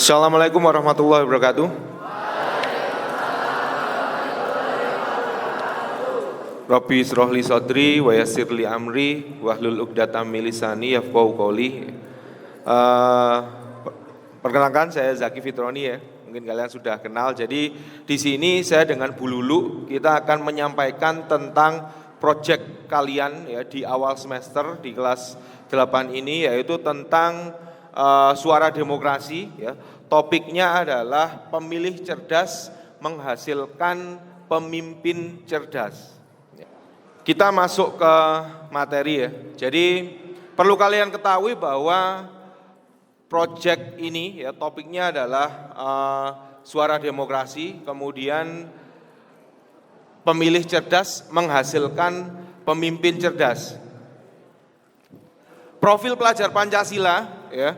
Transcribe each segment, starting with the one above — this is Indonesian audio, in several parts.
Assalamualaikum warahmatullahi wabarakatuh. Rabbi israh li sadri wa yassir li amri wahlul 'uqdatam min lisani yafqahu qouli. Perkenalkan, saya Zaki Fitroni ya. Mungkin kalian sudah kenal. Jadi di sini saya dengan Bu Lulu kita akan menyampaikan tentang proyek kalian ya di awal semester di kelas 8 ini, yaitu tentang suara demokrasi ya. Topiknya adalah pemilih cerdas menghasilkan pemimpin cerdas. Kita masuk ke materi ya. Jadi perlu kalian ketahui bahwa proyek ini ya topiknya adalah suara demokrasi, kemudian pemilih cerdas menghasilkan pemimpin cerdas. Profil pelajar Pancasila ya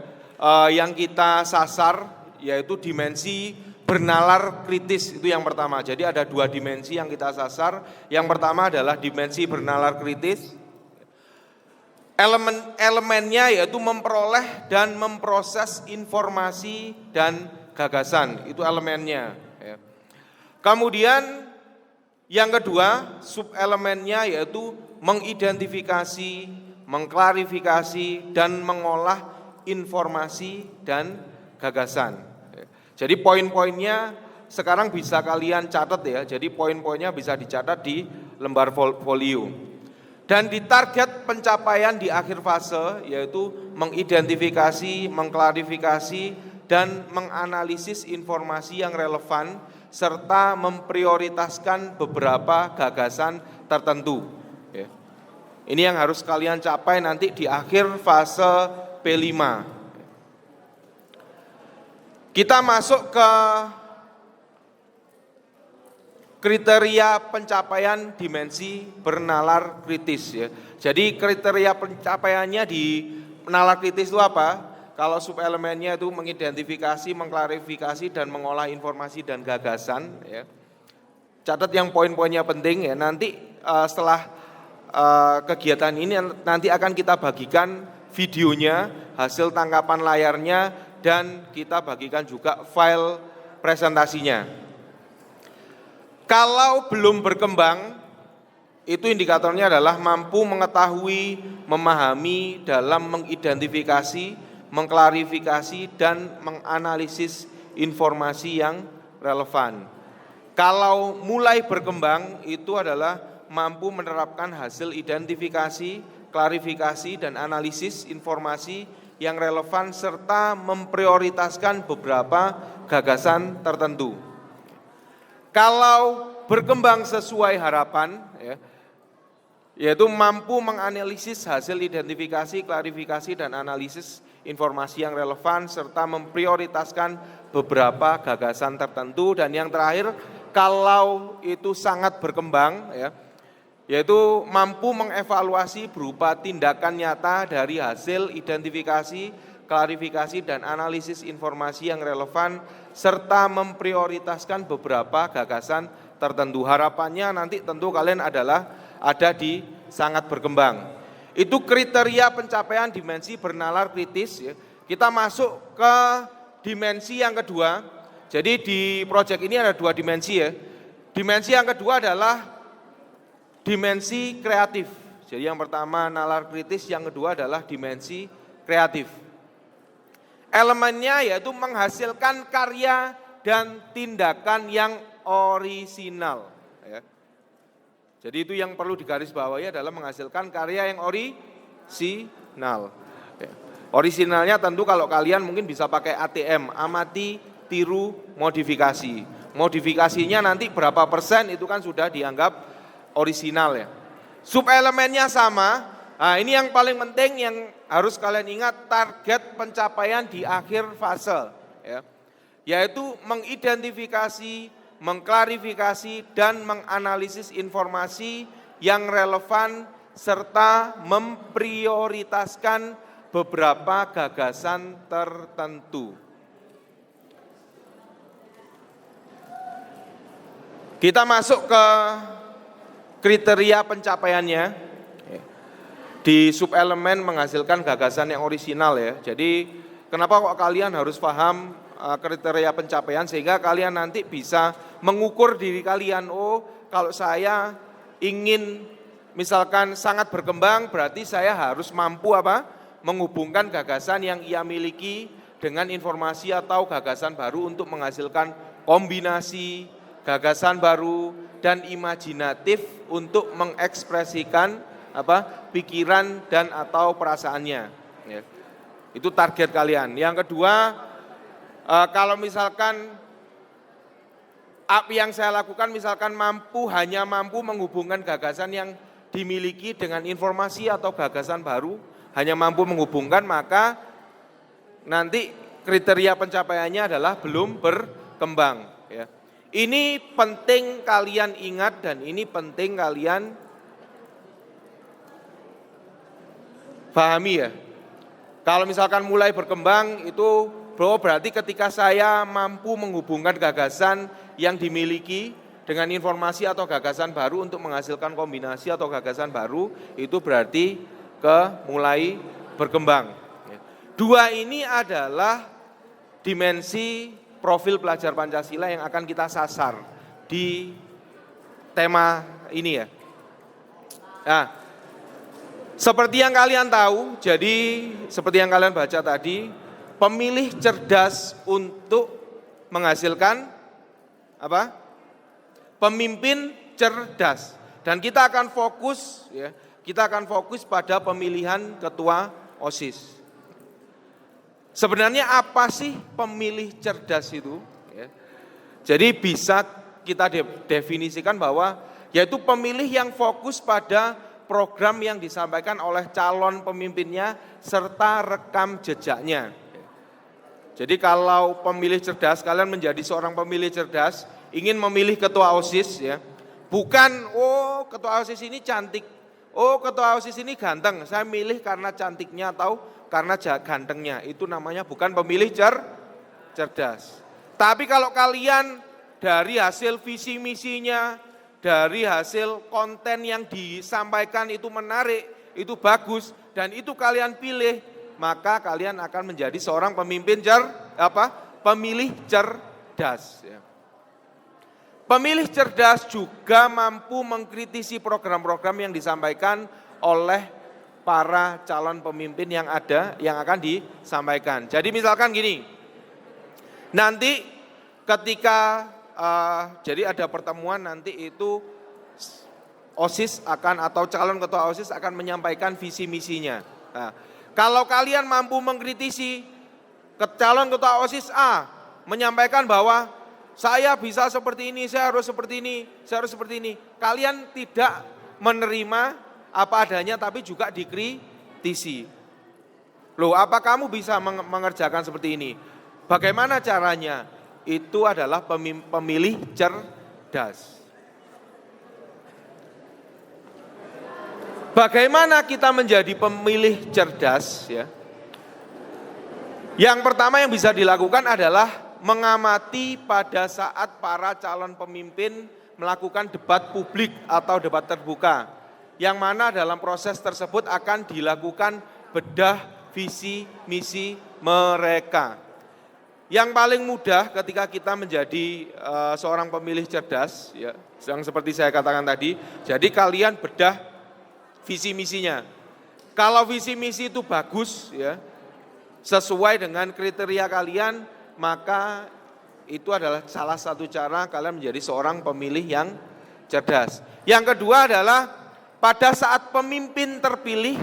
yang kita sasar yaitu dimensi bernalar kritis, itu yang pertama. Jadi ada dua dimensi yang kita sasar. Yang pertama adalah dimensi bernalar kritis. Elemennya yaitu memperoleh dan memproses informasi dan gagasan, itu elemennya ya. Kemudian yang kedua, subelemennya yaitu mengidentifikasi, mengklarifikasi dan mengolah informasi dan gagasan. Jadi poin-poinnya sekarang bisa kalian catat ya. Jadi poin-poinnya bisa dicatat di lembar folio. Dan di target pencapaian di akhir fase yaitu mengidentifikasi, mengklarifikasi dan menganalisis informasi yang relevan serta memprioritaskan beberapa gagasan tertentu. Ini yang harus kalian capai nanti di akhir fase P5. Kita masuk ke kriteria pencapaian dimensi bernalar kritis ya. Jadi kriteria pencapaiannya di nalar kritis itu apa? Kalau subelemennya itu mengidentifikasi, mengklarifikasi dan mengolah informasi dan gagasan ya. Catat yang poin-poinnya penting ya. Nanti setelah kegiatan ini nanti akan kita bagikan videonya, hasil tangkapan layarnya, dan kita bagikan juga file presentasinya. Kalau belum berkembang, itu indikatornya adalah mampu mengetahui, memahami dalam mengidentifikasi, mengklarifikasi dan menganalisis informasi yang relevan. Kalau mulai berkembang, itu adalah mampu menerapkan hasil identifikasi, klarifikasi dan analisis informasi yang relevan serta memprioritaskan beberapa gagasan tertentu. Kalau berkembang sesuai harapan ya, yaitu mampu menganalisis hasil identifikasi, klarifikasi dan analisis informasi yang relevan serta memprioritaskan beberapa gagasan tertentu. Dan yang terakhir, kalau itu sangat berkembang ya, yaitu mampu mengevaluasi berupa tindakan nyata dari hasil identifikasi, klarifikasi dan analisis informasi yang relevan serta memprioritaskan beberapa gagasan tertentu. Harapannya nanti tentu kalian adalah ada di sangat berkembang. Itu kriteria pencapaian dimensi bernalar kritis ya. Kita masuk ke dimensi yang kedua. Jadi di proyek ini ada dua dimensi ya. Dimensi yang kedua adalah dimensi kreatif. Jadi yang pertama nalar kritis, yang kedua adalah dimensi kreatif. Elemennya yaitu menghasilkan karya dan tindakan yang orisinal. Ya. Jadi itu yang perlu digarisbawahi adalah menghasilkan karya yang orisinal. Ya. Orisinalnya tentu kalau kalian mungkin bisa pakai ATM, amati, tiru, modifikasi. Modifikasinya nanti berapa persen itu kan sudah dianggap orisinal ya. Subelemennya sama. Nah, ini yang paling penting yang harus kalian ingat, target pencapaian di akhir fase ya. Yaitu mengidentifikasi, mengklarifikasi dan menganalisis informasi yang relevan serta memprioritaskan beberapa gagasan tertentu. Kita masuk ke kriteria pencapaiannya. Di subelemen menghasilkan gagasan yang orisinal ya. Jadi kenapa kok kalian harus paham kriteria pencapaian sehingga kalian nanti bisa mengukur diri kalian. Oh, kalau saya ingin misalkan sangat berkembang, berarti saya harus mampu menghubungkan gagasan yang ia miliki dengan informasi atau gagasan baru untuk menghasilkan kombinasi gagasan baru dan imajinatif untuk mengekspresikan pikiran dan atau perasaannya. Ya. Itu target kalian. Yang kedua, kalau misalkan apa yang saya lakukan misalkan hanya mampu menghubungkan gagasan yang dimiliki dengan informasi atau gagasan baru, hanya mampu menghubungkan, maka nanti kriteria pencapaiannya adalah belum berkembang. Ya. Ini penting kalian ingat dan ini penting kalian pahami ya. Kalau misalkan mulai berkembang itu berarti ketika saya mampu menghubungkan gagasan yang dimiliki dengan informasi atau gagasan baru untuk menghasilkan kombinasi atau gagasan baru, itu berarti mulai berkembang. Dua ini adalah dimensi profil pelajar Pancasila yang akan kita sasar di tema ini ya. Nah, seperti yang kalian tahu, jadi seperti yang kalian baca tadi, pemilih cerdas untuk menghasilkan pemimpin cerdas. Dan kita akan fokus ya, pada pemilihan ketua OSIS. Sebenarnya apa sih pemilih cerdas itu? Ya. Jadi bisa kita definisikan bahwa yaitu pemilih yang fokus pada program yang disampaikan oleh calon pemimpinnya serta rekam jejaknya. Jadi kalau pemilih cerdas, kalian menjadi seorang pemilih cerdas, ingin memilih ketua OSIS ya. Bukan, oh ketua OSIS ini cantik, oh ketua OSIS ini ganteng, saya milih karena cantiknya atau karena gantengnya. Itu namanya bukan pemilih cerdas. Tapi kalau kalian dari hasil visi misinya, dari hasil konten yang disampaikan itu menarik, itu bagus, dan itu kalian pilih, maka kalian akan menjadi seorang pemimpin pemilih cerdas. Ya. Pemilih cerdas juga mampu mengkritisi program-program yang disampaikan oleh para calon pemimpin yang akan disampaikan. Jadi misalkan gini, nanti ketika jadi ada pertemuan nanti itu OSIS atau calon ketua OSIS akan menyampaikan visi misinya. Nah, kalau kalian mampu mengkritisi calon ketua OSIS A menyampaikan bahwa saya bisa seperti ini, saya harus seperti ini, saya harus seperti ini. Kalian tidak menerima apa adanya tapi juga dikritisi. Loh, apa kamu bisa mengerjakan seperti ini? Bagaimana caranya? Itu adalah pemilih cerdas. Bagaimana kita menjadi pemilih cerdas ya? Yang pertama yang bisa dilakukan adalah mengamati pada saat para calon pemimpin melakukan debat publik atau debat terbuka. Yang mana dalam proses tersebut akan dilakukan bedah visi misi mereka. Yang paling mudah ketika kita menjadi seorang pemilih cerdas, ya, yang seperti saya katakan tadi, jadi kalian bedah visi misinya. Kalau visi misi itu bagus, ya, sesuai dengan kriteria kalian, maka itu adalah salah satu cara kalian menjadi seorang pemilih yang cerdas. Yang kedua adalah pada saat pemimpin terpilih,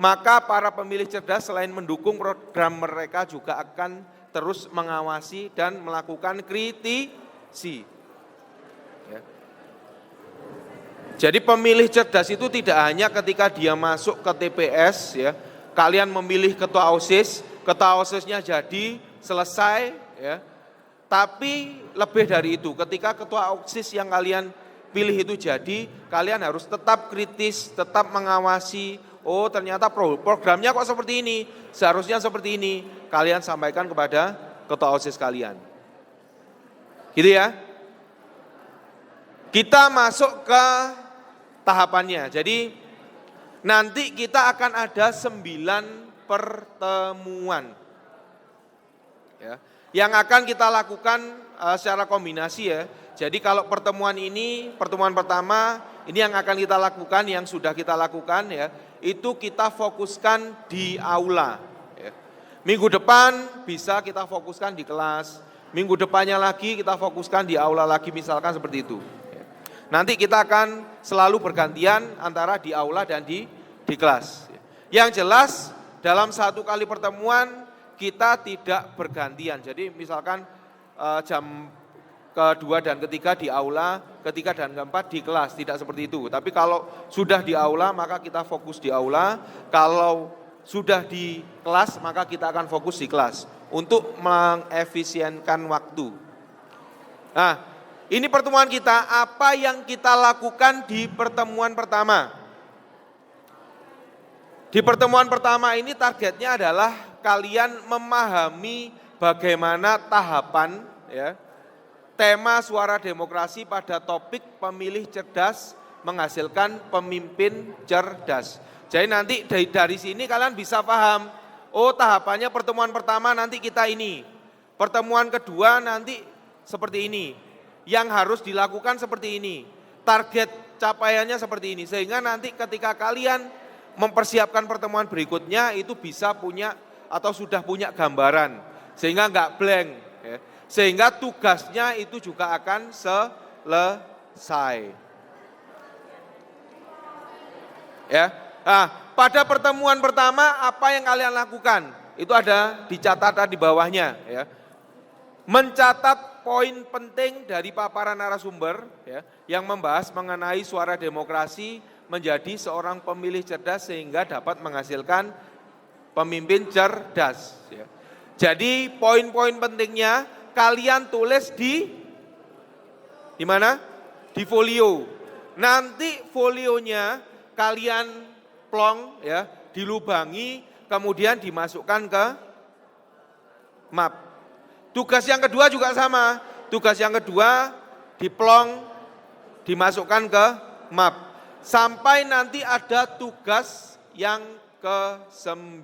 maka para pemilih cerdas selain mendukung program mereka juga akan terus mengawasi dan melakukan kritisi. Ya. Jadi pemilih cerdas itu tidak hanya ketika dia masuk ke TPS, ya, kalian memilih ketua OSISnya jadi selesai, ya. Tapi lebih dari itu, ketika ketua OSIS yang kalian pilih itu jadi, kalian harus tetap kritis, tetap mengawasi. Oh ternyata programnya kok seperti ini, seharusnya seperti ini. Kalian sampaikan kepada ketua OSIS kalian. Gitu ya. Kita masuk ke tahapannya. Jadi nanti kita akan ada 9 pertemuan. Ya. yang akan kita lakukan secara kombinasi ya. Jadi kalau pertemuan pertama, ini yang akan kita lakukan, yang sudah kita lakukan ya, itu kita fokuskan di aula. Ya. Minggu depan bisa kita fokuskan di kelas, minggu depannya lagi kita fokuskan di aula lagi, misalkan seperti itu. Ya. Nanti kita akan selalu bergantian antara di aula dan di kelas. Yang jelas dalam satu kali pertemuan kita tidak bergantian. Jadi misalkan jam kedua dan ketiga di aula, ketiga dan keempat di kelas, tidak seperti itu. Tapi kalau sudah di aula maka kita fokus di aula, kalau sudah di kelas maka kita akan fokus di kelas untuk mengefisienkan waktu. Nah, ini pertemuan kita, apa yang kita lakukan di pertemuan pertama? Di pertemuan pertama ini targetnya adalah kalian memahami bagaimana tahapan ya, tema suara demokrasi pada topik pemilih cerdas menghasilkan pemimpin cerdas. Jadi nanti dari sini kalian bisa paham, oh tahapannya pertemuan pertama nanti kita ini, pertemuan kedua nanti seperti ini, yang harus dilakukan seperti ini, target capaiannya seperti ini, sehingga nanti ketika kalian mempersiapkan pertemuan berikutnya itu bisa punya atau sudah punya gambaran, sehingga nggak blank, ya. Sehingga tugasnya itu juga akan selesai. Ya, nah, pada pertemuan pertama apa yang kalian lakukan? Itu ada dicatat di bawahnya, ya. Mencatat poin penting dari paparan narasumber, ya, yang membahas mengenai suara demokrasi menjadi seorang pemilih cerdas sehingga dapat menghasilkan pemimpin cerdas. Ya. Jadi poin-poin pentingnya kalian tulis di mana? Di folio. Nanti folionya kalian plong ya, dilubangi, kemudian dimasukkan ke map. Tugas yang kedua juga sama. Tugas yang kedua diplong, dimasukkan ke map. Sampai nanti ada tugas yang ke-9.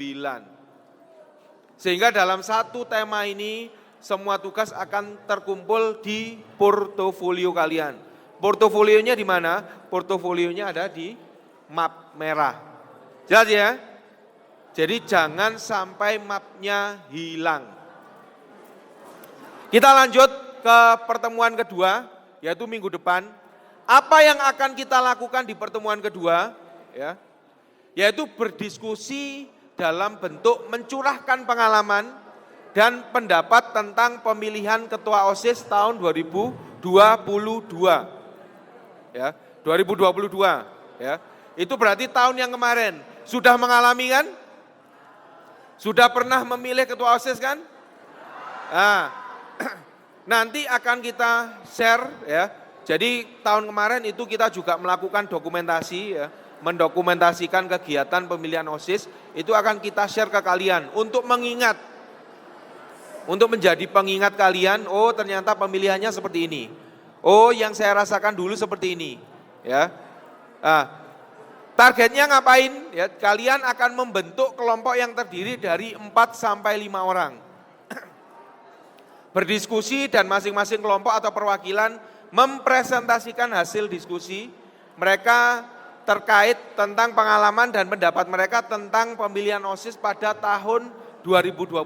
Sehingga dalam satu tema ini semua tugas akan terkumpul di portofolio kalian. Portofolionya di mana? Portofolionya ada di map merah. Jelas ya? Jadi jangan sampai mapnya hilang. Kita lanjut ke pertemuan kedua, yaitu minggu depan. Apa yang akan kita lakukan di pertemuan kedua? Ya, yaitu berdiskusi dalam bentuk mencurahkan pengalaman dan pendapat tentang pemilihan ketua OSIS tahun 2022. Ya, 2022 ya. Itu berarti tahun yang kemarin. Sudah mengalami kan? Sudah pernah memilih ketua OSIS kan? Nah, nanti akan kita share ya. Jadi tahun kemarin itu kita juga melakukan dokumentasi ya, mendokumentasikan kegiatan pemilihan OSIS, itu akan kita share ke kalian untuk mengingat, untuk menjadi pengingat kalian, oh ternyata pemilihannya seperti ini, oh yang saya rasakan dulu seperti ini, ya. Nah, targetnya ngapain? Ya, kalian akan membentuk kelompok yang terdiri dari 4 sampai 5 orang, berdiskusi dan masing-masing kelompok atau perwakilan mempresentasikan hasil diskusi mereka terkait tentang pengalaman dan pendapat mereka tentang pemilihan OSIS pada tahun 2022.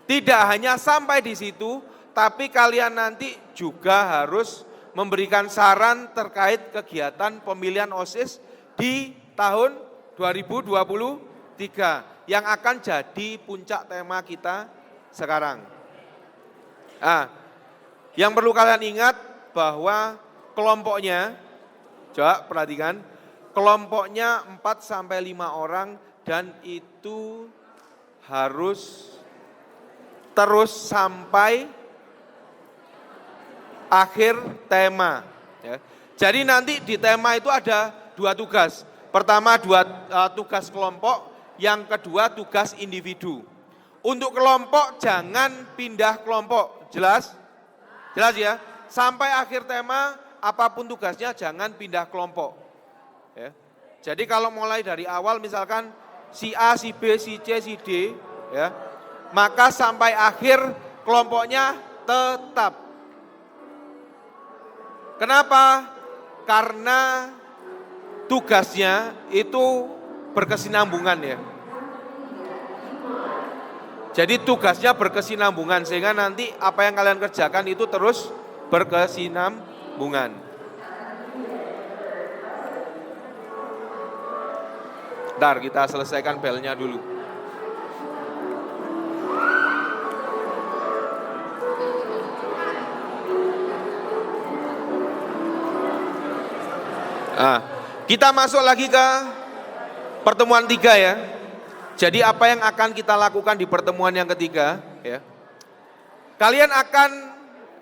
Tidak hanya sampai di situ, tapi kalian nanti juga harus memberikan saran terkait kegiatan pemilihan OSIS di tahun 2023 yang akan jadi puncak tema kita sekarang. Nah, yang perlu kalian ingat bahwa kelompoknya, coba perhatikan, kelompoknya 4 sampai 5 orang dan itu harus terus sampai akhir tema. Ya. Jadi nanti di tema itu ada 2 tugas. Pertama 2 tugas kelompok, yang kedua tugas individu. Untuk kelompok jangan pindah kelompok, jelas? Jelas ya, sampai akhir tema apapun tugasnya jangan pindah kelompok. Ya. Jadi kalau mulai dari awal misalkan si A, si B, si C, si D, ya, maka sampai akhir kelompoknya tetap. Kenapa? Karena tugasnya itu berkesinambungan ya. Jadi tugasnya berkesinambungan sehingga nanti apa yang kalian kerjakan itu terus berkesinambungan. Bentar, kita selesaikan belnya dulu. Nah, kita masuk lagi ke pertemuan 3 ya. Jadi apa yang akan kita lakukan di pertemuan yang ketiga ya.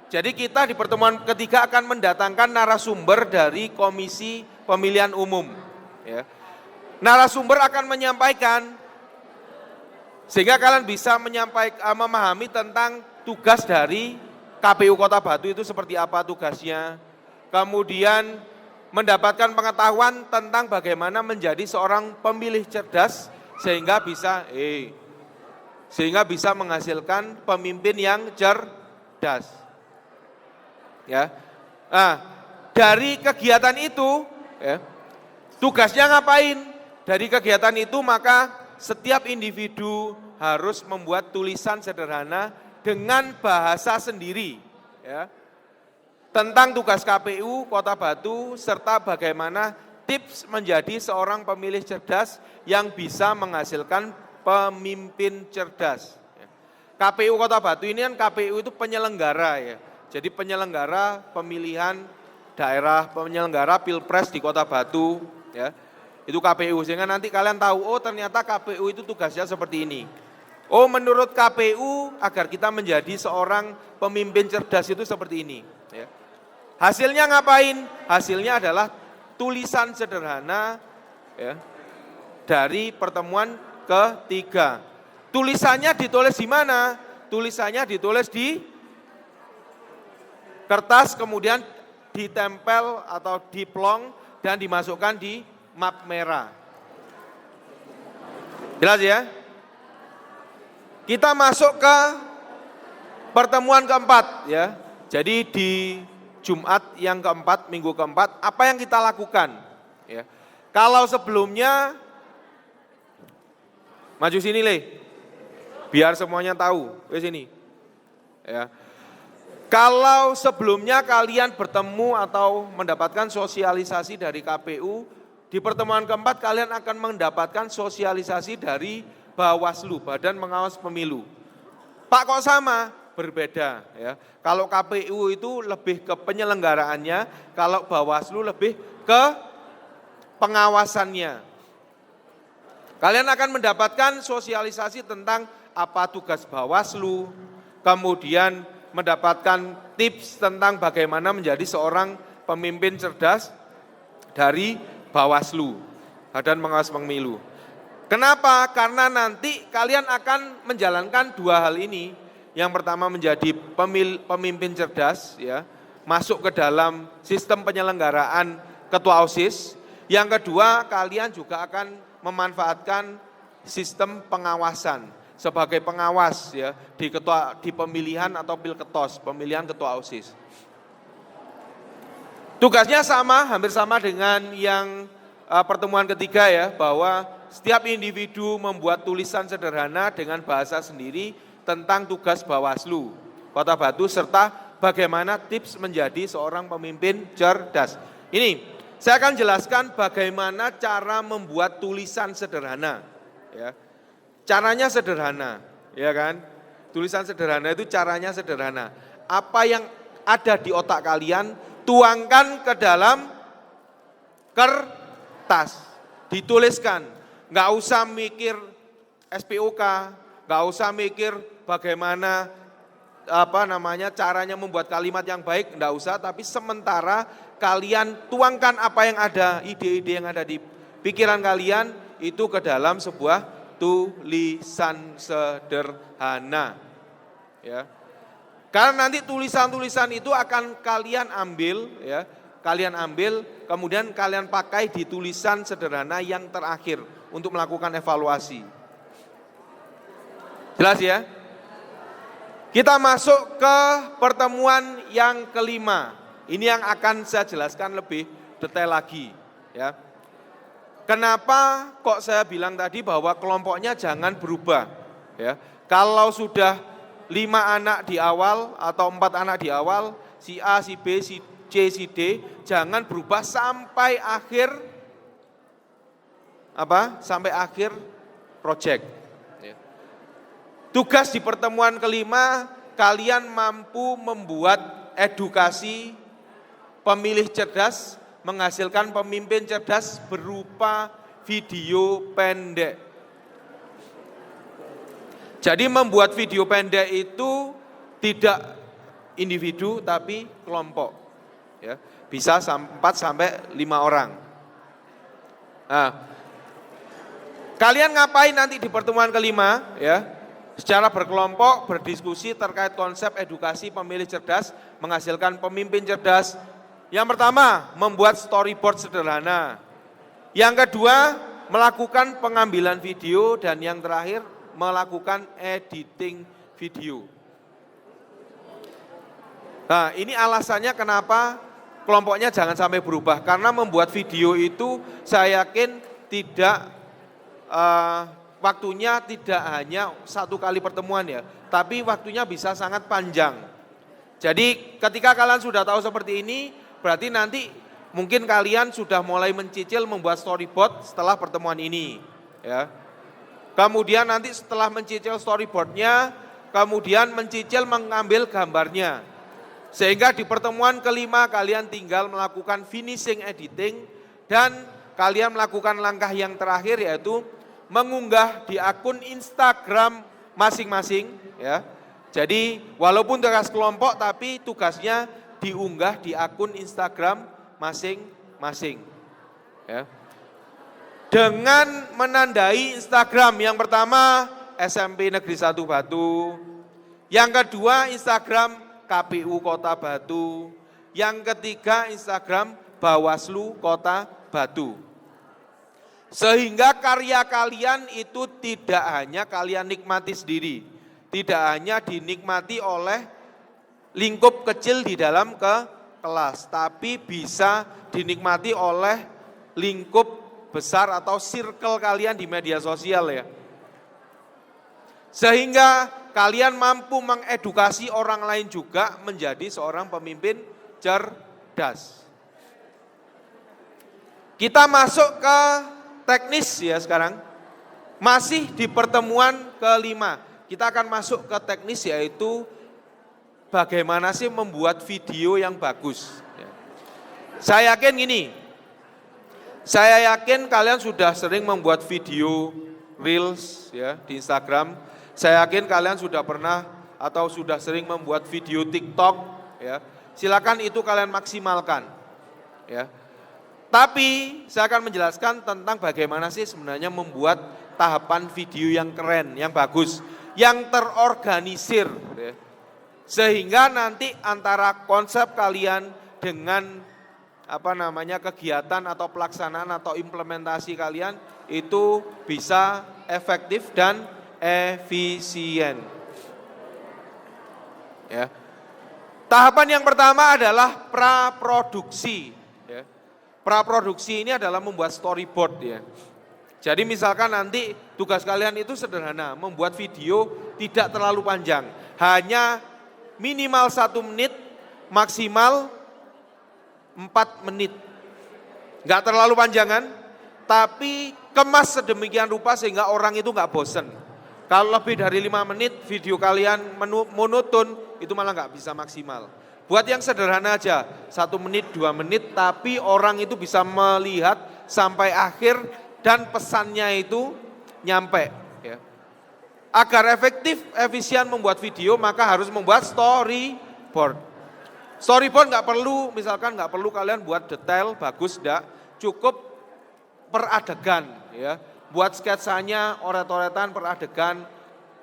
Jadi kita di pertemuan ketiga akan mendatangkan narasumber dari Komisi Pemilihan Umum ya. Narasumber akan menyampaikan sehingga kalian bisa memahami tentang tugas dari KPU Kota Batu itu seperti apa tugasnya. Kemudian mendapatkan pengetahuan tentang bagaimana menjadi seorang pemilih cerdas sehingga bisa menghasilkan pemimpin yang cerdas. Ya. Nah, dari kegiatan itu ya, tugasnya ngapain? Dari kegiatan itu maka setiap individu harus membuat tulisan sederhana dengan bahasa sendiri ya, tentang tugas KPU Kota Batu serta bagaimana tips menjadi seorang pemilih cerdas yang bisa menghasilkan pemimpin cerdas. KPU Kota Batu ini kan KPU itu penyelenggara ya. Jadi penyelenggara pemilihan daerah, penyelenggara Pilpres di Kota Batu ya. Itu KPU sehingga nanti kalian tahu oh ternyata KPU itu tugasnya seperti ini. Oh menurut KPU agar kita menjadi seorang pemimpin cerdas itu seperti ini ya. Hasilnya ngapain? Hasilnya adalah tulisan sederhana ya, dari pertemuan ketiga. Tulisannya ditulis di mana? Tulisannya ditulis di kertas kemudian ditempel atau diplong dan dimasukkan di map merah. Jelas ya? Kita masuk ke pertemuan keempat ya. Jadi di Jumat yang keempat, minggu keempat, apa yang kita lakukan? Ya. Kalau sebelumnya, maju sini Le, biar semuanya tahu, ke sini. Ya. Kalau sebelumnya kalian bertemu atau mendapatkan sosialisasi dari KPU, di pertemuan keempat kalian akan mendapatkan sosialisasi dari Bawaslu, Badan Pengawas Pemilu. Pak kok sama? Berbeda ya. Kalau KPU itu lebih ke penyelenggaraannya, kalau Bawaslu lebih ke pengawasannya. Kalian akan mendapatkan sosialisasi tentang apa tugas Bawaslu, kemudian mendapatkan tips tentang bagaimana menjadi seorang pemimpin cerdas dari Bawaslu, Badan Pengawas Pemilu. Kenapa? Karena nanti kalian akan menjalankan dua hal ini. Yang pertama menjadi pemimpin cerdas, ya, masuk ke dalam sistem penyelenggaraan ketua OSIS. Yang kedua, kalian juga akan memanfaatkan sistem pengawasan sebagai pengawas ya di pemilihan atau pilketos, pemilihan ketua OSIS. Tugasnya sama, hampir sama dengan yang pertemuan ketiga ya, bahwa setiap individu membuat tulisan sederhana dengan bahasa sendiri tentang tugas Bawaslu Kota Batu serta bagaimana tips menjadi seorang pemimpin cerdas. Ini saya akan jelaskan bagaimana cara membuat tulisan sederhana. Ya. Caranya sederhana, ya kan? Tulisan sederhana itu caranya sederhana. Apa yang ada di otak kalian, tuangkan ke dalam kertas, dituliskan. Nggak usah mikir SPOK, nggak usah mikir bagaimana caranya membuat kalimat yang baik, nggak usah. Tapi sementara kalian tuangkan apa yang ada, ide-ide yang ada di pikiran kalian itu ke dalam sebuah tulisan sederhana. Ya. Karena nanti tulisan-tulisan itu akan kalian ambil, ya, kemudian kalian pakai di tulisan sederhana yang terakhir untuk melakukan evaluasi. Jelas ya? Kita masuk ke pertemuan yang kelima. Ini yang akan saya jelaskan lebih detail lagi, ya. Kenapa kok saya bilang tadi bahwa kelompoknya jangan berubah, ya. Kalau sudah 5 anak di awal atau 4 anak di awal, si A, si B, si C, si D, jangan berubah sampai akhir sampai akhir proyek. Tugas di pertemuan kelima, kalian mampu membuat edukasi pemilih cerdas, menghasilkan pemimpin cerdas berupa video pendek. Jadi membuat video pendek itu tidak individu tapi kelompok. Ya, bisa 4 sampai 5 orang. Nah, kalian ngapain nanti di pertemuan kelima, ya? Secara berkelompok berdiskusi terkait konsep edukasi pemilih cerdas, menghasilkan pemimpin cerdas. Yang pertama, membuat storyboard sederhana. Yang kedua, melakukan pengambilan video, dan yang terakhir, melakukan editing video. Nah, ini alasannya kenapa kelompoknya jangan sampai berubah. Karena membuat video itu saya yakin tidak waktunya tidak hanya 1 kali pertemuan, ya, tapi waktunya bisa sangat panjang. Jadi ketika kalian sudah tahu seperti ini, berarti nanti mungkin kalian sudah mulai mencicil membuat storyboard setelah pertemuan ini, ya. Kemudian nanti setelah mencicil storyboardnya, kemudian mencicil mengambil gambarnya. Sehingga di pertemuan kelima kalian tinggal melakukan finishing editing, dan kalian melakukan langkah yang terakhir, yaitu mengunggah di akun Instagram masing-masing, ya. Jadi walaupun tugas kelompok tapi tugasnya diunggah di akun Instagram masing-masing, ya. Dengan menandai Instagram, yang pertama SMP Negeri 1 Batu, yang kedua Instagram KPU Kota Batu, yang ketiga Instagram Bawaslu Kota Batu. Sehingga karya kalian itu tidak hanya kalian nikmati sendiri, tidak hanya dinikmati oleh lingkup kecil di dalam kelas, tapi bisa dinikmati oleh lingkup besar atau circle kalian di media sosial, ya. Sehingga kalian mampu mengedukasi orang lain juga menjadi seorang pemimpin cerdas. Kita masuk ke teknis, ya, sekarang. Masih di pertemuan kelima. Kita akan masuk ke teknis, yaitu bagaimana sih membuat video yang bagus. Saya yakin gini, saya yakin kalian sudah sering membuat video Reels, ya, di Instagram. Saya yakin kalian sudah pernah atau sudah sering membuat video TikTok, ya. Silakan itu kalian maksimalkan, ya. Tapi saya akan menjelaskan tentang bagaimana sih sebenarnya membuat tahapan video yang keren, yang bagus, yang terorganisir, ya. Sehingga nanti antara konsep kalian dengan kegiatan atau pelaksanaan atau implementasi kalian itu bisa efektif dan efisien. Ya. Tahapan yang pertama adalah praproduksi. Ya. Praproduksi ini adalah membuat storyboard, ya. Jadi misalkan nanti tugas kalian itu sederhana, membuat video tidak terlalu panjang, hanya minimal 1 menit, maksimal 4 menit. Enggak terlalu panjangan, tapi kemas sedemikian rupa sehingga orang itu enggak bosen. Kalau lebih dari 5 menit video kalian monoton, itu malah enggak bisa maksimal. Buat yang sederhana aja, 1 menit, 2 menit, tapi orang itu bisa melihat sampai akhir dan pesannya itu nyampe. Ya. Agar efektif, efisien membuat video, maka harus membuat storyboard. Storyboard nggak perlu, misalkan nggak perlu kalian buat detail, bagus, enggak. Cukup per adegan, ya. Buat sketsanya, oret-oretan per adegan.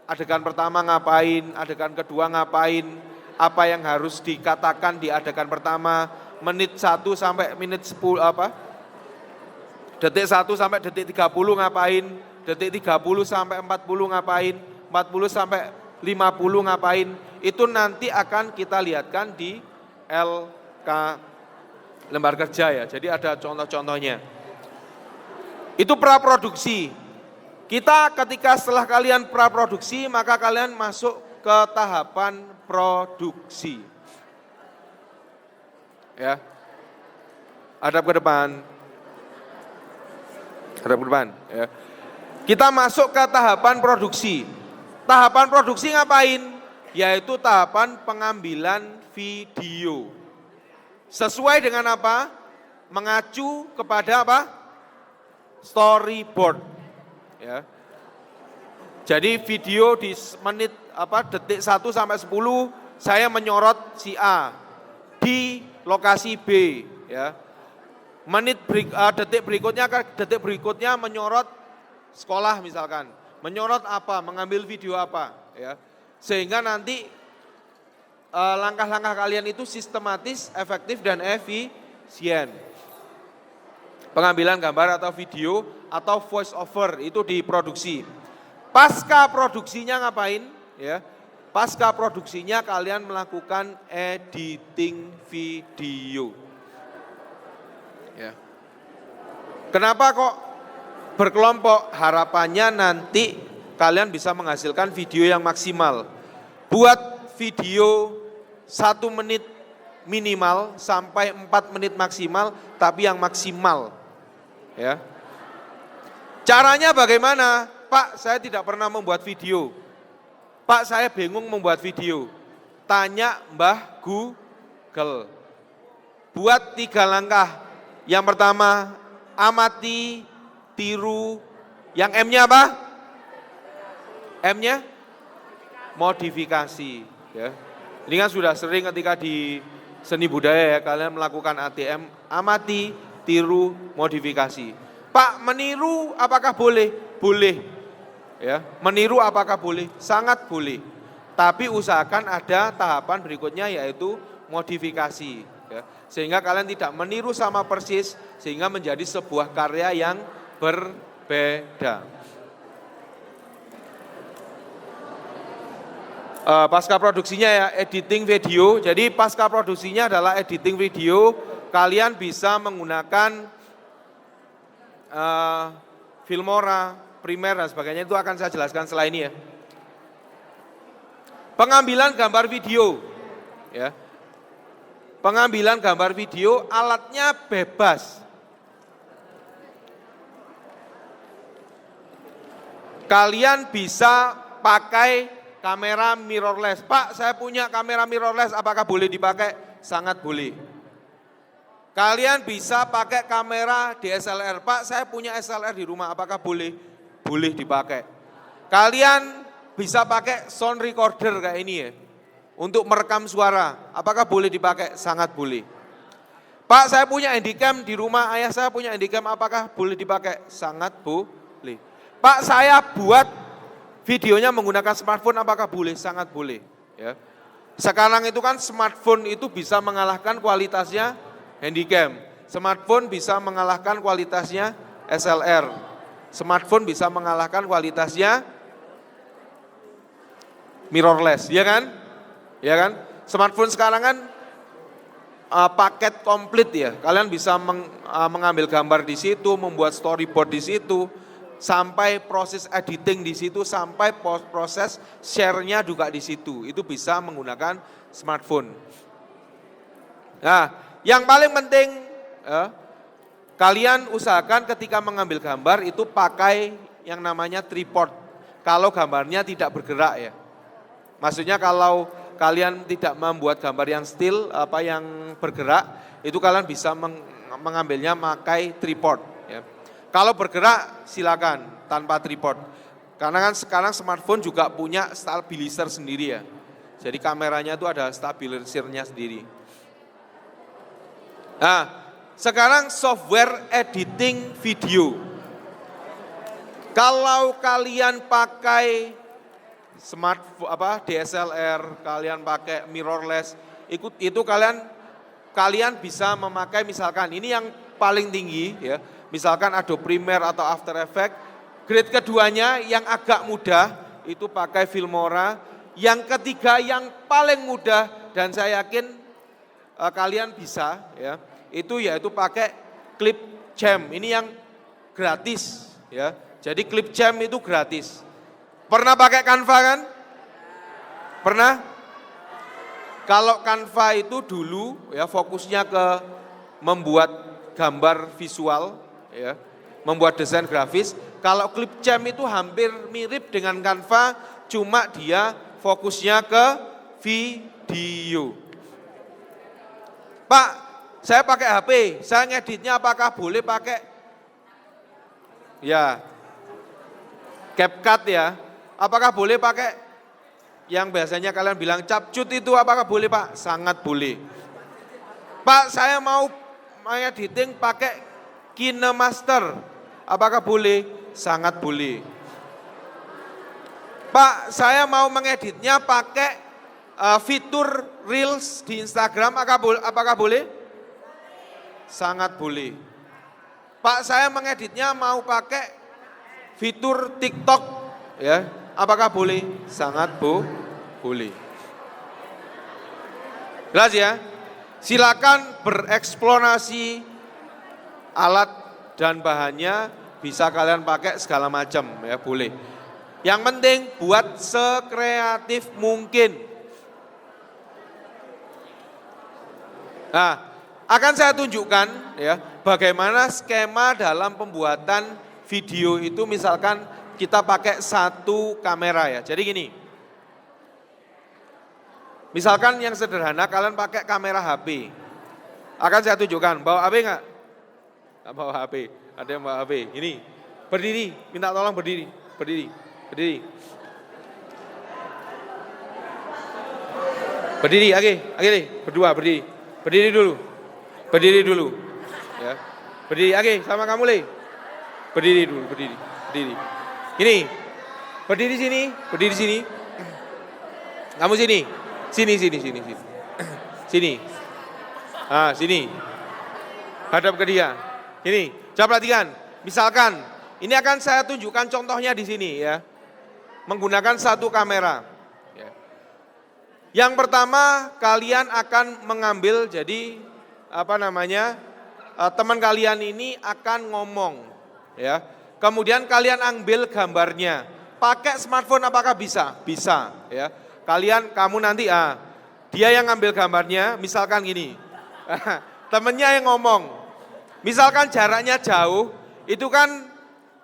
Adegan pertama ngapain, adegan kedua ngapain, apa yang harus dikatakan di adegan pertama, menit 1 sampai menit 10 detik 1 sampai detik 30 ngapain, detik 30 sampai 40 ngapain, 40 sampai 50 ngapain, itu nanti akan kita lihatkan di LK lembar kerja ya. Jadi ada contoh-contohnya. Itu praproduksi. Kita ketika setelah kalian praproduksi, maka kalian masuk ke tahapan produksi. Ya. Hadap ke depan. Hadap ke depan, ya. Kita masuk ke tahapan produksi. Tahapan produksi ngapain? Yaitu tahapan pengambilan video. Sesuai dengan apa? Mengacu kepada apa? Storyboard. Ya. Jadi video di menit detik 1 sampai 10 saya menyorot si A di lokasi B, ya. Detik berikutnya menyorot sekolah misalkan, menyorot apa, mengambil video apa, ya. Sehingga nanti langkah-langkah kalian itu sistematis, efektif dan efisien. Pengambilan gambar atau video atau voice over itu diproduksi. Pasca produksinya ngapain? Ya, pasca produksinya kalian melakukan editing video. Ya. Kenapa kok berkelompok? Harapannya nanti kalian bisa menghasilkan video yang maksimal. Buat video 1 menit minimal sampai 4 menit maksimal, tapi yang maksimal. Ya. Caranya bagaimana? Pak, saya tidak pernah membuat video. Pak, saya bingung membuat video. Tanya Mbah Google. Buat 3 langkah. Yang pertama, amati, tiru. Yang M-nya apa? M-nya? Modifikasi. Ya. Ini kan sudah sering ketika di seni budaya ya, kalian melakukan ATM, amati, tiru, modifikasi. Pak, meniru apakah boleh? Boleh. Ya, meniru apakah boleh? Sangat boleh. Tapi usahakan ada tahapan berikutnya yaitu modifikasi. Ya. Sehingga kalian tidak meniru sama persis, sehingga menjadi sebuah karya yang berbeda. Pasca produksinya ya, editing video. Jadi pasca produksinya adalah editing video. Kalian bisa menggunakan Filmora, Premiere dan sebagainya. Itu akan saya jelaskan setelah ini ya. Pengambilan gambar video. Ya. Pengambilan gambar video, alatnya bebas. Kalian bisa pakai kamera mirrorless. Pak, saya punya kamera mirrorless, apakah boleh dipakai? Sangat boleh. Kalian bisa pakai kamera DSLR. Pak, saya punya SLR di rumah, apakah boleh? Boleh dipakai. Kalian bisa pakai sound recorder kayak ini ya, untuk merekam suara. Apakah boleh dipakai? Sangat boleh. Pak, saya punya handycam di rumah, ayah saya punya handycam, apakah boleh dipakai? Sangat boleh. Pak, saya buat videonya menggunakan smartphone, apakah boleh? Sangat boleh. Ya. Sekarang itu kan smartphone itu bisa mengalahkan kualitasnya handycam. Smartphone bisa mengalahkan kualitasnya SLR. Smartphone bisa mengalahkan kualitasnya mirrorless, ya kan? Ya kan? Smartphone sekarang kan paket komplit ya. Kalian bisa mengambil gambar di situ, membuat storyboard di situ, sampai proses editing di situ, sampai proses share-nya juga di situ. Itu bisa menggunakan smartphone. Nah, yang paling penting kalian usahakan ketika mengambil gambar itu pakai yang namanya tripod. Kalau gambarnya tidak bergerak ya. Maksudnya kalau kalian tidak membuat gambar yang still, yang bergerak, itu kalian bisa mengambilnya pakai tripod. Ya. Kalau bergerak silakan tanpa tripod. Karena kan sekarang smartphone juga punya stabilizer sendiri ya. Jadi kameranya itu ada stabilizernya sendiri. Nah, sekarang software editing video. Kalau kalian pakai DSLR, kalian pakai mirrorless, itu kalian bisa memakai misalkan ini yang paling tinggi ya, misalkan Adobe Premiere atau After Effects. Grade keduanya yang agak mudah itu pakai Filmora, Yang ketiga yang paling mudah dan saya yakin kalian bisa ya, itu yaitu pakai Clipchamp. Ini yang gratis ya. Jadi Clipchamp itu gratis. Pernah pakai Canva kan? Pernah? Kalau Canva itu dulu ya fokusnya ke membuat gambar visual ya, membuat desain grafis. Kalau Clipchamp itu hampir mirip dengan Canva, cuma dia fokusnya ke video. Pak, saya pakai HP, saya ngeditnya apakah boleh pakai ya CapCut ya? Apakah boleh pakai yang biasanya kalian bilang CapCut itu apakah boleh Pak? Sangat boleh. Pak, saya mau editing pakai KineMaster, apakah boleh? Sangat boleh. Pak, saya mau mengeditnya pakai fitur Reels di Instagram, apakah boleh? Sangat boleh. Pak, saya mengeditnya mau pakai fitur TikTok, ya, apakah boleh? Sangat boleh. Jelas ya? Silakan bereksplorasi alat dan bahannya, bisa kalian pakai segala macam, ya boleh. Yang penting buat sekreatif mungkin. Nah, akan saya tunjukkan ya bagaimana skema dalam pembuatan video itu, misalkan kita pakai satu kamera ya. Jadi gini. Misalkan yang sederhana kalian pakai kamera HP. Akan saya tunjukkan, bawa HP enggak? Enggak bawa HP. Ada yang bawa HP. Ini. Berdiri, minta tolong berdiri. Berdiri. Berdiri, oke deh, berdua berdiri. Berdiri dulu. Ya. Berdiri, oke, sama kamu Le. Berdiri dulu, berdiri. Ini. Berdiri sini. Kamu sini. Sini. Sini. Ah, sini. Hadap ke dia. Ini, coba perhatikan. Misalkan, ini akan saya tunjukkan contohnya di sini ya. Menggunakan satu kamera. Ya. Yang pertama, kalian akan mengambil, jadi teman kalian ini akan ngomong ya. Kemudian kalian ambil gambarnya. Pakai smartphone apakah bisa? Bisa ya. Kamu nanti dia yang ngambil gambarnya, misalkan gini. Temennya yang ngomong. Misalkan jaraknya jauh, itu kan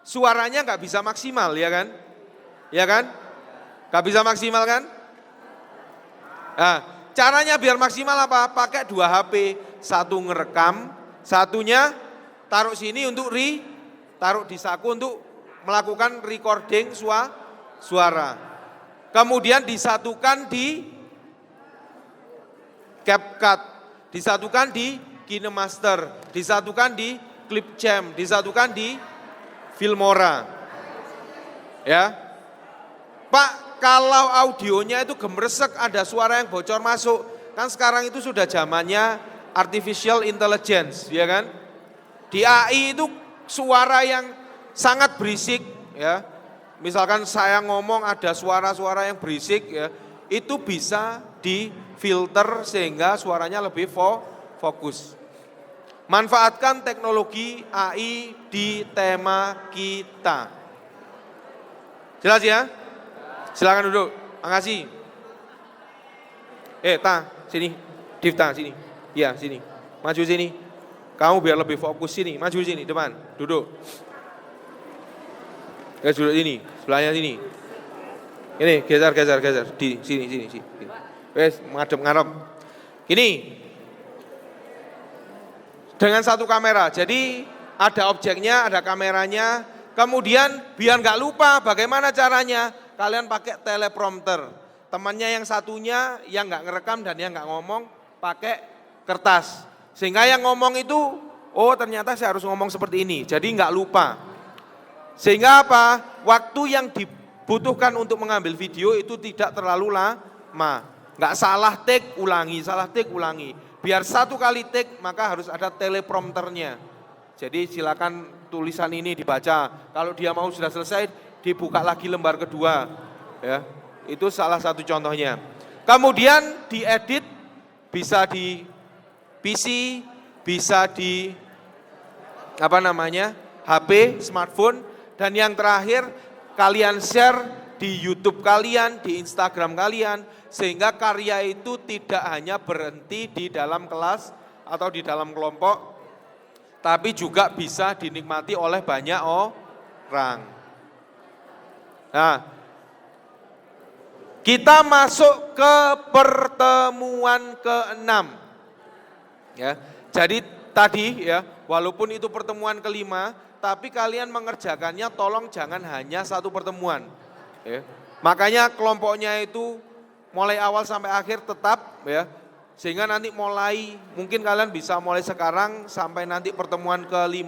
suaranya nggak bisa maksimal ya kan? Ya kan? Nggak bisa maksimal kan? Nah, caranya biar maksimal apa? Pakai 2 HP, satu ngerekam, satunya taruh sini untuk taruh di saku untuk melakukan recording suara. Kemudian disatukan di CapCut, disatukan di KineMaster, disatukan di Clipchamp, disatukan di Filmora. Ya. Pak, kalau audionya itu gemeresek, ada suara yang bocor masuk, kan sekarang itu sudah zamannya artificial intelligence, ya kan? Di AI itu suara yang sangat berisik, ya. Misalkan saya ngomong ada suara-suara yang berisik, ya, itu bisa difilter sehingga suaranya lebih fokus. Manfaatkan teknologi AI di tema kita. Jelas ya? Silakan duduk. Makasih. Sini. Difta sini. Iya, sini. Maju sini. Kamu biar lebih fokus sini. Maju sini depan. Duduk. Duduk sini. Sebelahnya sini. Ini geser. Di sini. Wes, ngadep. Gini. Dengan satu kamera. Jadi ada objeknya, ada kameranya. Kemudian biar nggak lupa bagaimana caranya. Kalian pakai teleprompter. Temannya yang satunya yang nggak ngerekam dan yang nggak ngomong pakai kertas. Sehingga yang ngomong itu, ternyata saya harus ngomong seperti ini. Jadi nggak lupa. Sehingga apa? Waktu yang dibutuhkan untuk mengambil video itu tidak terlalu lama. Nggak salah take, ulangi. Biar satu kali take maka harus ada teleprompternya. Jadi silakan tulisan ini dibaca. Kalau dia mau sudah selesai, dibuka lagi lembar kedua, ya. Itu salah satu contohnya. Kemudian diedit bisa di PC, bisa di HP, smartphone, dan yang terakhir kalian share di YouTube kalian, di Instagram kalian, sehingga karya itu tidak hanya berhenti di dalam kelas atau di dalam kelompok, tapi juga bisa dinikmati oleh banyak orang. Nah, kita masuk ke pertemuan ke-6. Ya, jadi tadi ya, walaupun itu pertemuan ke-5, tapi kalian mengerjakannya tolong jangan hanya satu pertemuan. Ya. Makanya kelompoknya itu mulai awal sampai akhir tetap ya, sehingga nanti mungkin kalian bisa mulai sekarang sampai nanti pertemuan ke-5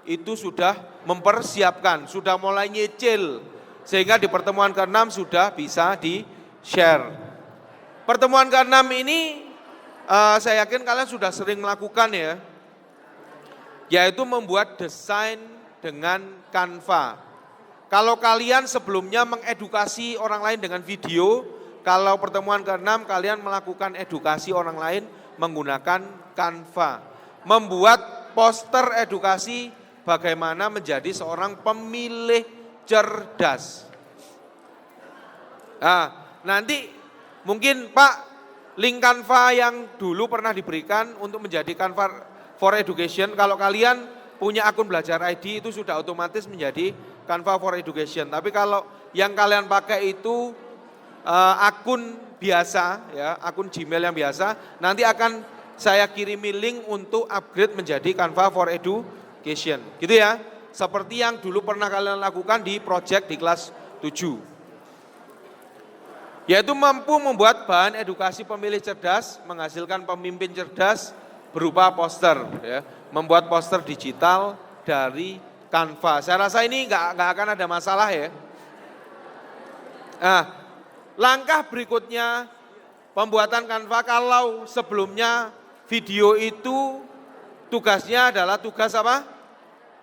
itu sudah mempersiapkan, sudah mulai nyicil, sehingga di pertemuan ke-6 sudah bisa di-share. Pertemuan ke-6 ini saya yakin kalian sudah sering melakukan ya, yaitu membuat desain dengan Canva. Kalau kalian sebelumnya mengedukasi orang lain dengan video, kalau pertemuan ke-6 kalian melakukan edukasi orang lain menggunakan Canva. Membuat poster edukasi bagaimana menjadi seorang pemilih cerdas. Nah, nanti mungkin Pak, link Canva yang dulu pernah diberikan untuk menjadi Canva for Education, kalau kalian punya akun Belajar ID itu sudah otomatis menjadi Canva for Education. Tapi kalau yang kalian pakai itu akun biasa, ya, akun Gmail yang biasa, nanti akan saya kirimi link untuk upgrade menjadi Canva for Education. Gitu ya, seperti yang dulu pernah kalian lakukan di project di kelas 7. Yaitu mampu membuat bahan edukasi pemilih cerdas, menghasilkan pemimpin cerdas berupa poster. Ya. Membuat poster digital dari Canva. Saya rasa ini nggak akan ada masalah ya. Nah, langkah berikutnya pembuatan Canva, kalau sebelumnya video itu tugasnya adalah tugas apa?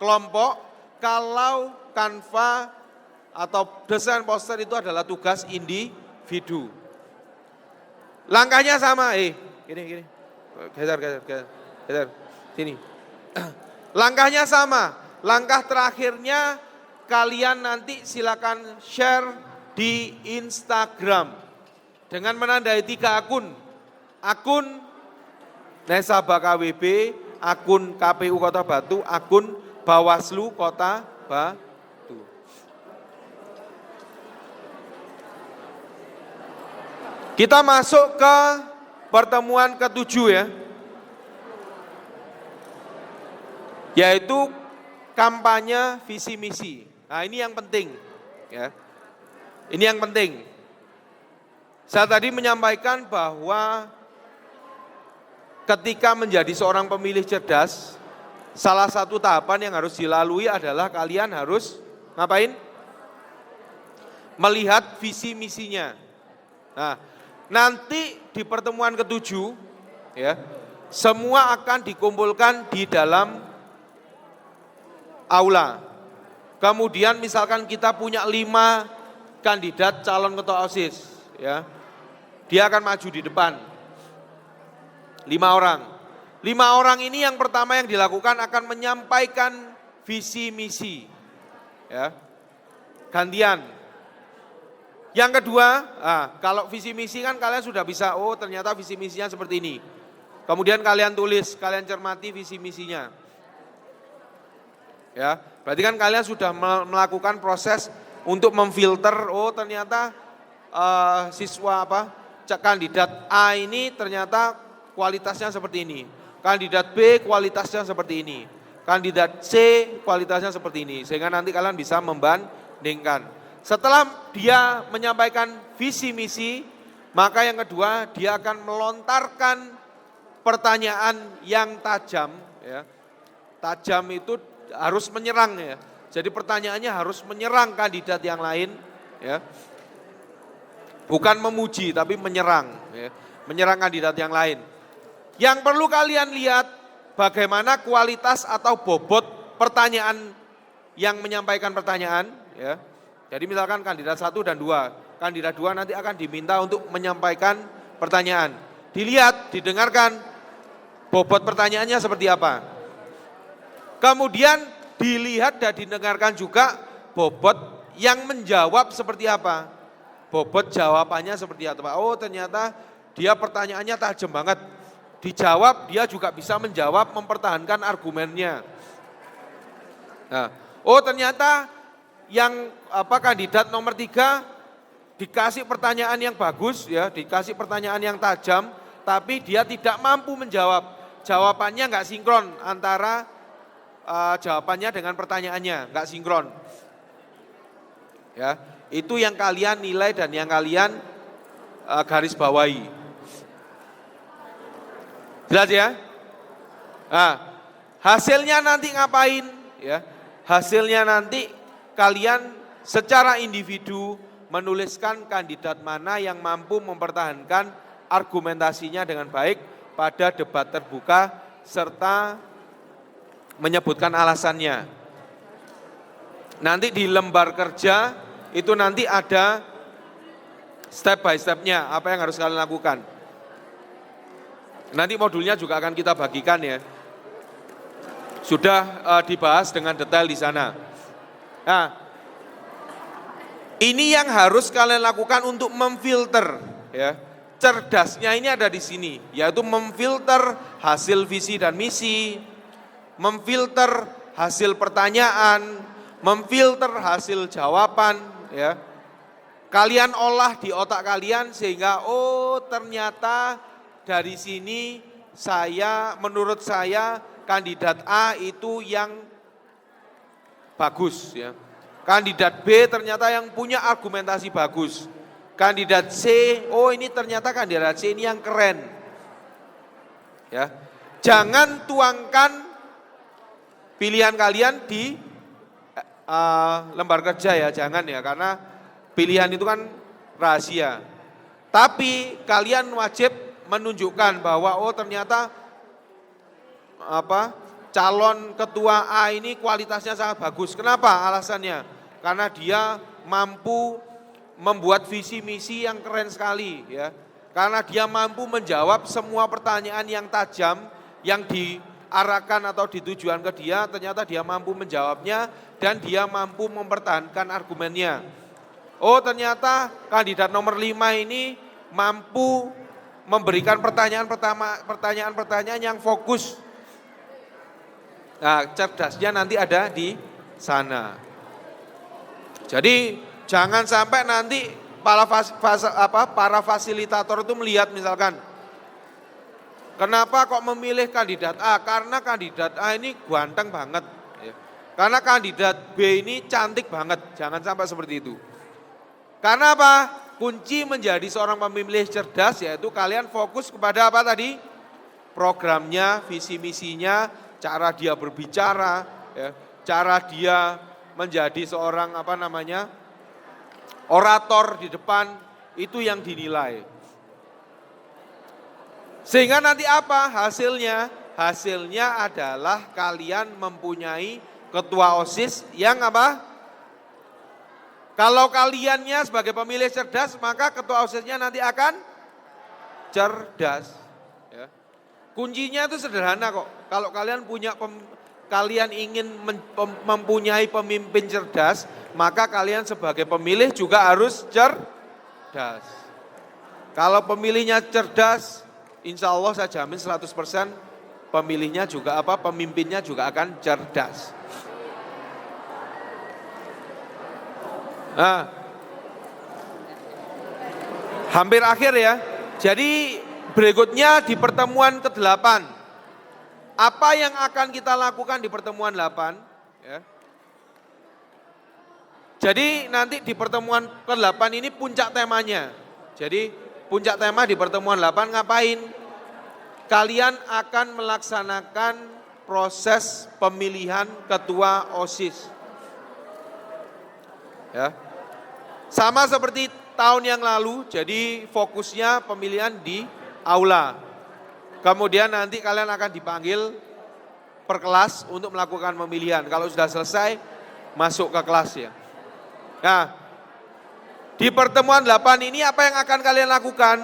Kelompok. Kalau Canva atau desain poster itu adalah tugas individu. Langkahnya sama, gini. Geser, sini. Langkahnya sama. Langkah terakhirnya kalian nanti silakan share di Instagram dengan menandai 3 akun. Akun Nesaba KWB, akun KPU Kota Batu, akun Bawaslu Kota Batu. Kita masuk ke pertemuan ke-7 ya. Yaitu kampanye visi misi. Nah, ini yang penting ya. Ini yang penting. Saya tadi menyampaikan bahwa ketika menjadi seorang pemilih cerdas, salah satu tahapan yang harus dilalui adalah kalian harus ngapain? Melihat visi misinya. Nah, nanti di pertemuan ke-7 ya, semua akan dikumpulkan di dalam aula. Kemudian misalkan kita punya 5 kandidat calon ketua OSIS ya. Dia akan maju di depan. 5 orang. 5 orang ini yang pertama yang dilakukan akan menyampaikan visi misi. Ya. Gantian. Yang kedua, kalau visi misi kan kalian sudah bisa, ternyata visi misinya seperti ini. Kemudian kalian tulis, kalian cermati visi misinya. Ya, berarti kan kalian sudah melakukan proses untuk memfilter, ternyata siswa kandidat A ini ternyata kualitasnya seperti ini. Kandidat B kualitasnya seperti ini. Kandidat C kualitasnya seperti ini. Sehingga nanti kalian bisa membandingkan. Setelah dia menyampaikan visi misi, maka yang kedua dia akan melontarkan pertanyaan yang tajam. Ya. Tajam itu harus menyerang ya. Jadi pertanyaannya harus menyerang kandidat yang lain ya. Bukan memuji tapi menyerang ya. Menyerang kandidat yang lain. Yang perlu kalian lihat bagaimana kualitas atau bobot pertanyaan yang menyampaikan pertanyaan ya. Jadi misalkan kandidat 1 dan 2. kandidat 2 nanti akan diminta untuk menyampaikan pertanyaan. Dilihat, didengarkan bobot pertanyaannya seperti apa. Kemudian dilihat dan didengarkan juga bobot yang menjawab seperti apa. Bobot jawabannya seperti apa. Oh ternyata dia pertanyaannya tajam banget. Dijawab, dia juga bisa menjawab, mempertahankan argumennya. Nah, oh ternyata yang kandidat nomor 3 dikasih pertanyaan yang bagus ya, dikasih pertanyaan yang tajam, tapi dia tidak mampu menjawab. Jawabannya nggak sinkron antara jawabannya dengan pertanyaannya, nggak sinkron. Ya, itu yang kalian nilai dan yang kalian garis bawahi. Jelas ya? Nah, hasilnya nanti ngapain? Ya, hasilnya nanti kalian secara individu menuliskan kandidat mana yang mampu mempertahankan argumentasinya dengan baik pada debat terbuka serta menyebutkan alasannya. Nanti di lembar kerja itu nanti ada step by stepnya apa yang harus kalian lakukan. Nanti modulnya juga akan kita bagikan ya. Sudah dibahas dengan detail di sana. Nah, ini yang harus kalian lakukan untuk memfilter ya. Cerdasnya ini ada di sini, yaitu memfilter hasil visi dan misi, memfilter hasil pertanyaan, memfilter hasil jawaban ya. Kalian olah di otak kalian sehingga oh ternyata dari sini menurut saya kandidat A itu yang bagus ya. Kandidat B ternyata yang punya argumentasi bagus. Kandidat C, oh ini ternyata kandidat C ini yang keren. Ya. Jangan tuangkan pilihan kalian di lembar kerja ya, jangan ya, karena pilihan itu kan rahasia. Tapi kalian wajib menunjukkan bahwa oh ternyata calon ketua A ini kualitasnya sangat bagus. Kenapa? Alasannya karena dia mampu membuat visi misi yang keren sekali ya. Karena dia mampu menjawab semua pertanyaan yang tajam yang diarahkan atau ditujuan ke dia, ternyata dia mampu menjawabnya dan dia mampu mempertahankan argumennya. Oh ternyata kandidat nomor 5 ini mampu memberikan pertanyaan-pertanyaan yang fokus. Nah, cerdasnya nanti ada di sana. Jadi jangan sampai nanti para fasilitator itu melihat misalkan, kenapa kok memilih kandidat A? Karena kandidat A ini ganteng banget. Karena kandidat B ini cantik banget. Jangan sampai seperti itu. Karena apa? Kunci menjadi seorang pemilih cerdas yaitu kalian fokus kepada apa tadi? Programnya, visi misinya, cara dia berbicara, ya, cara dia menjadi seorang orator di depan, itu yang dinilai. Sehingga nanti apa hasilnya? Hasilnya adalah kalian mempunyai ketua OSIS yang apa? Kalau kaliannya sebagai pemilih cerdas, maka ketua OSIS-nya nanti akan cerdas. Ya. Kuncinya itu sederhana kok. Kalau kalian ingin mempunyai pemimpin cerdas, maka kalian sebagai pemilih juga harus cerdas. Kalau pemilihnya cerdas, insya Allah saya jamin 100% pemilihnya juga pemimpinnya juga akan cerdas. Nah, hampir akhir ya. Jadi berikutnya di pertemuan ke-8. Apa yang akan kita lakukan di pertemuan 8? Ya. Jadi nanti di pertemuan ke-8 ini puncak temanya. Jadi puncak tema di pertemuan 8 ngapain? Kalian akan melaksanakan proses pemilihan ketua OSIS. Ya. Sama seperti tahun yang lalu, jadi fokusnya pemilihan di aula. Kemudian nanti kalian akan dipanggil per kelas untuk melakukan pemilihan. Kalau sudah selesai, masuk ke kelas ya. Nah, Di pertemuan 8 ini apa yang akan kalian lakukan?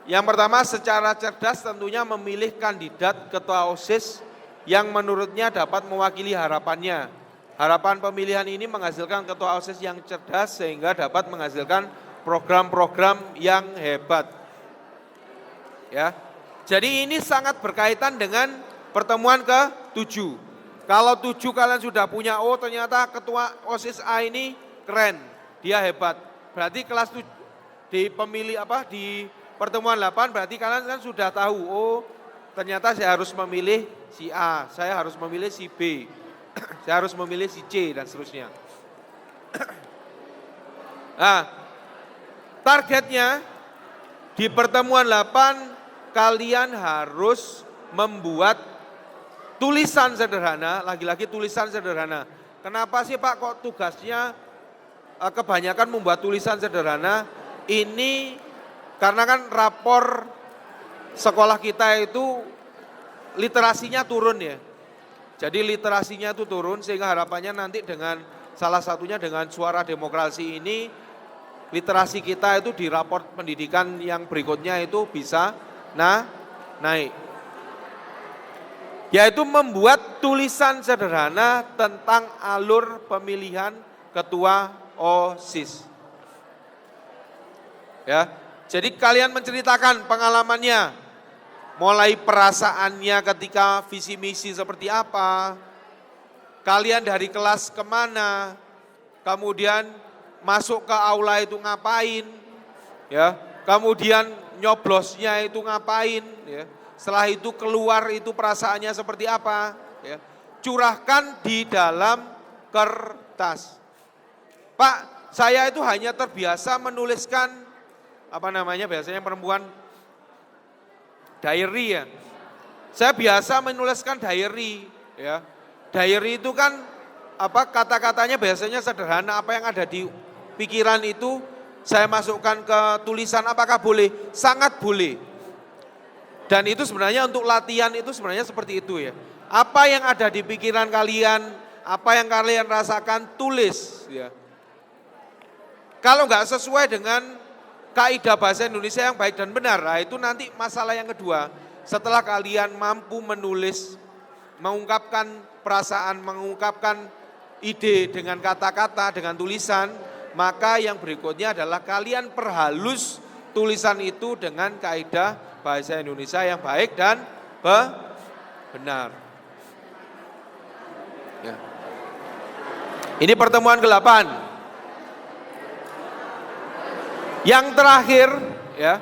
Yang pertama, secara cerdas tentunya memilih kandidat ketua OSIS yang menurutnya dapat mewakili harapannya. Harapan pemilihan ini menghasilkan ketua OSIS yang cerdas sehingga dapat menghasilkan program-program yang hebat. Ya. Jadi ini sangat berkaitan dengan pertemuan ke-7. Kalau 7 kalian sudah punya, oh ternyata ketua OSIS A ini keren, dia hebat. Berarti kelas di pertemuan 8 berarti kalian kan sudah tahu, oh ternyata saya harus memilih si A, saya harus memilih si B, saya harus memilih si C dan seterusnya. Nah, targetnya di pertemuan 8 kalian harus membuat tulisan sederhana, lagi-lagi tulisan sederhana. Kenapa sih Pak kok tugasnya kebanyakan membuat tulisan sederhana? Ini karena kan rapor sekolah kita itu literasinya turun ya. Jadi literasinya itu turun sehingga harapannya nanti dengan salah satunya dengan suara demokrasi ini literasi kita itu di rapor pendidikan yang berikutnya itu bisa naik. Yaitu membuat tulisan sederhana tentang alur pemilihan ketua OSIS. Ya. Jadi kalian menceritakan pengalamannya, mulai perasaannya ketika visi misi seperti apa, kalian dari kelas kemana, kemudian masuk ke aula itu ngapain, ya, kemudian nyoblosnya itu ngapain, ya, setelah itu keluar itu perasaannya seperti apa, ya, curahkan di dalam kertas. Pak, saya itu hanya terbiasa menuliskan biasanya perempuan diary ya. Saya biasa menuliskan diary ya. Diary itu kan kata-katanya biasanya sederhana, apa yang ada di pikiran itu saya masukkan ke tulisan, apakah boleh? Sangat boleh. Dan itu sebenarnya untuk latihan itu sebenarnya seperti itu ya. Apa yang ada di pikiran kalian, apa yang kalian rasakan, tulis ya. Kalau nggak sesuai dengan kaidah bahasa Indonesia yang baik dan benar, nah itu nanti masalah yang kedua. Setelah kalian mampu menulis, mengungkapkan perasaan, mengungkapkan ide dengan kata-kata, dengan tulisan, maka yang berikutnya adalah kalian perhalus tulisan itu dengan kaidah bahasa Indonesia yang baik dan benar. Ya. Ini pertemuan ke-8. Yang terakhir ya.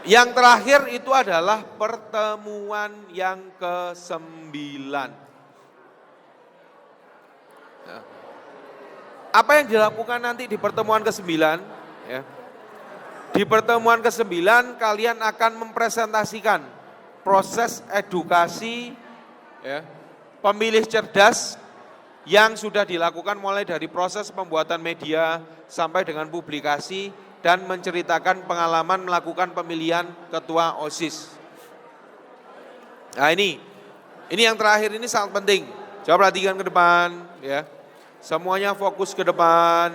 Yang terakhir itu adalah pertemuan yang ke-9. Ya. Apa yang dilakukan nanti di pertemuan ke-9 ya. Di pertemuan ke-9 kalian akan mempresentasikan proses edukasi ya, pemilih cerdas yang sudah dilakukan mulai dari proses pembuatan media sampai dengan publikasi dan menceritakan pengalaman melakukan pemilihan ketua OSIS. Nah ini yang terakhir ini sangat penting. Coba perhatikan ke depan ya. Semuanya fokus ke depan.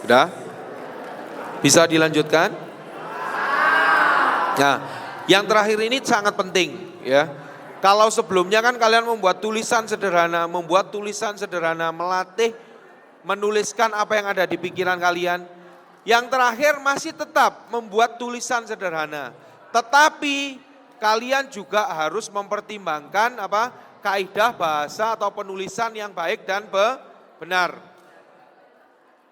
Udah? Bisa dilanjutkan? Nah, yang terakhir ini sangat penting ya. Kalau sebelumnya kan kalian membuat tulisan sederhana, melatih, menuliskan apa yang ada di pikiran kalian. Yang terakhir masih tetap membuat tulisan sederhana. Tetapi kalian juga harus mempertimbangkan kaidah bahasa atau penulisan yang baik dan benar.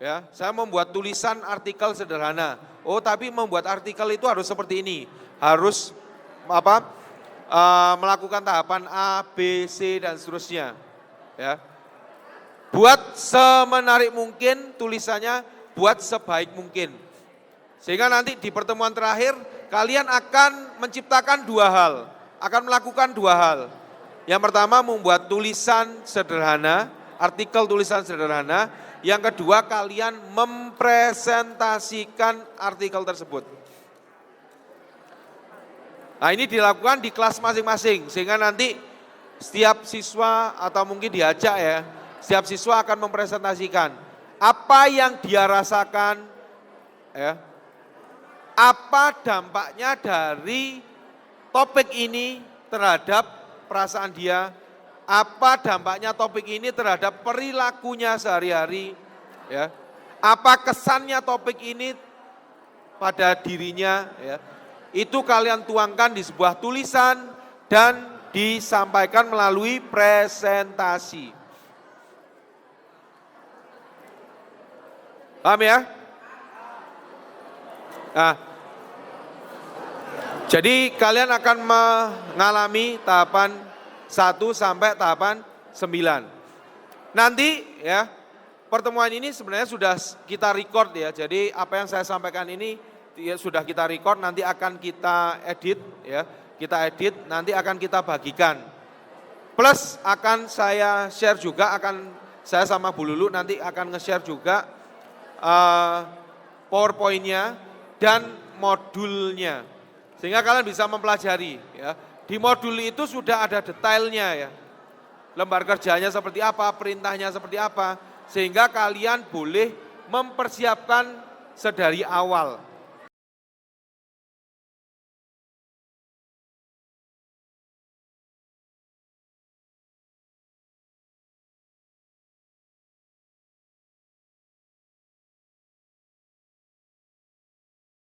Ya, saya membuat tulisan artikel sederhana. Oh, tapi membuat artikel itu harus seperti ini. Harus melakukan tahapan A, B, C dan seterusnya. Ya. Buat semenarik mungkin tulisannya, buat sebaik mungkin. Sehingga nanti di pertemuan terakhir kalian akan menciptakan dua hal, akan melakukan dua hal. Yang pertama membuat tulisan sederhana, artikel tulisan sederhana. Yang kedua kalian mempresentasikan artikel tersebut. Nah ini dilakukan di kelas masing-masing sehingga nanti setiap siswa atau mungkin diajak ya, setiap siswa akan mempresentasikan apa yang dia rasakan, ya, apa dampaknya dari topik ini terhadap perasaan dia, apa dampaknya topik ini terhadap perilakunya sehari-hari, ya, apa kesannya topik ini pada dirinya, ya. Itu kalian tuangkan di sebuah tulisan dan disampaikan melalui presentasi. Paham ya? Nah, jadi kalian akan mengalami tahapan 1 sampai tahapan 9. Nanti ya, pertemuan ini sebenarnya sudah kita record ya. Jadi apa yang saya sampaikan ini ya, sudah kita record, nanti akan kita edit ya. Kita edit, nanti akan kita bagikan. Plus akan saya share juga, saya sama Bu Lulu nanti akan nge-share juga PowerPoint-nya dan modulnya. Sehingga kalian bisa mempelajari ya. Di modul itu sudah ada detailnya ya. Lembar kerjanya seperti apa, perintahnya seperti apa, sehingga kalian boleh mempersiapkan sedari awal.